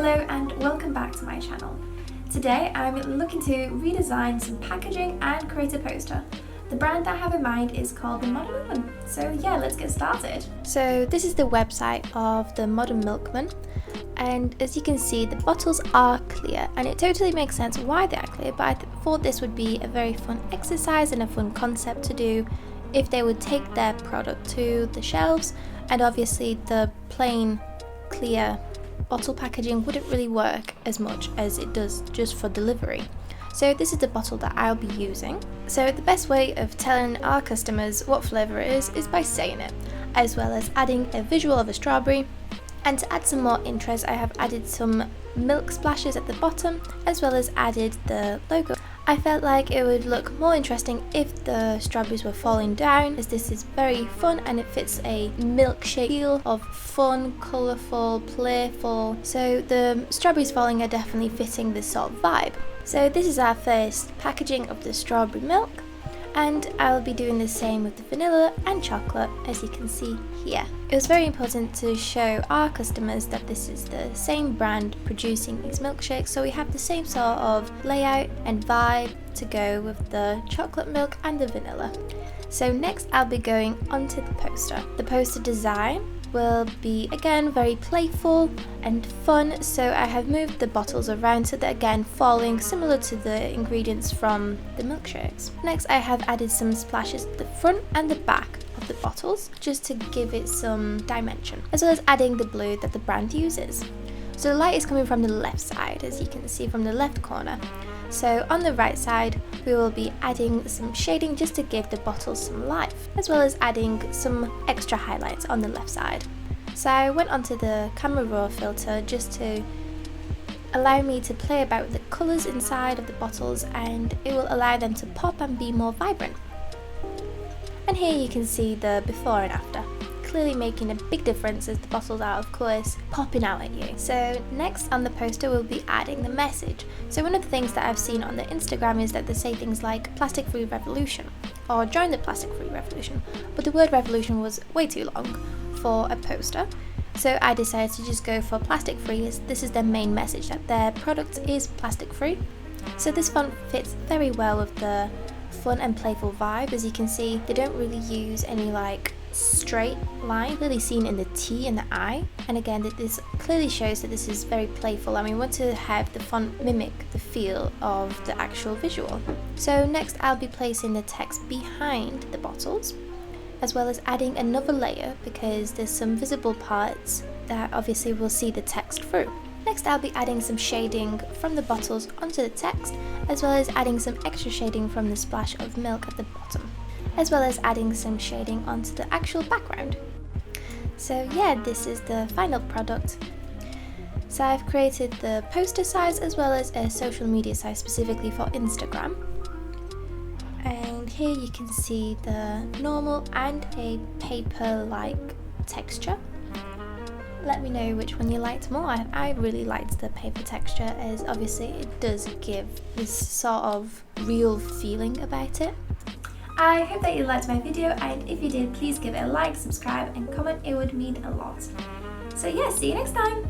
Hello and welcome back to my channel. Today I'm looking to redesign some packaging and create a poster. The brand that I have in mind is called the Modern Milkman. So yeah, let's get started. So this is the website of the Modern Milkman, and as you can see the bottles are clear, and it totally makes sense why they are clear, but I thought this would be a very fun exercise and a fun concept to do if they would take their product to the shelves, and obviously the plain clear bottle packaging wouldn't really work as much as it does just for delivery. So this is the bottle that I'll be using. So the best way of telling our customers what flavour it is by saying it, as well as adding a visual of a strawberry. And to add some more interest, I have added some milk splashes at the bottom, as well as added the logo. I felt like it would look more interesting if the strawberries were falling down, as this is very fun and it fits a milkshake feel of fun, colourful, playful. So the strawberries falling are definitely fitting this sort of vibe. So this is our first packaging of the strawberry milk, and I'll be doing the same with the vanilla and chocolate, as you can see here. It was very important to show our customers that this is the same brand producing these milkshakes, so we have the same sort of layout and vibe to go with the chocolate milk and the vanilla. So next I'll be going onto the poster. The poster design will be again very playful and fun, so I have moved the bottles around so they're again falling similar to the ingredients from the milkshakes. Next I have added some splashes at the front and the back of the bottles just to give it some dimension, as well as adding the blue that the brand uses. So the light is coming from the left side, as you can see from the left corner. So on the right side we will be adding some shading just to give the bottles some life, as well as adding some extra highlights on the left side. So I went onto the camera raw filter just to allow me to play about with the colours inside of the bottles, and it will allow them to pop and be more vibrant. And here you can see the before and after, clearly making a big difference as the bottles are of course popping out at you. So next on the poster we'll be adding the message. So one of the things that I've seen on the Instagram is that they say things like plastic free revolution or join the plastic free revolution, but the word revolution was way too long for a poster, so I decided to just go for plastic free, as this is their main message, that their product is plastic free. So this font fits very well with the fun and playful vibe. As you can see, they don't really use any like straight line, clearly seen in the T and the I, and again this clearly shows that this is very playful and we want to have the font mimic the feel of the actual visual. So next I'll be placing the text behind the bottles, as well as adding another layer because there's some visible parts that obviously will see the text through. Next I'll be adding some shading from the bottles onto the text, as well as adding some extra shading from the splash of milk at the bottom, as well as adding some shading onto the actual background. So yeah, this is the final product. So I've created the poster size as well as a social media size specifically for Instagram. And here you can see the normal and a paper-like texture. Let me know which one you liked more. I really liked the paper texture, as obviously it does give this sort of real feeling about it. I hope that you liked my video, and if you did, please give it a like, subscribe and comment, it would mean a lot. So yeah, see you next time!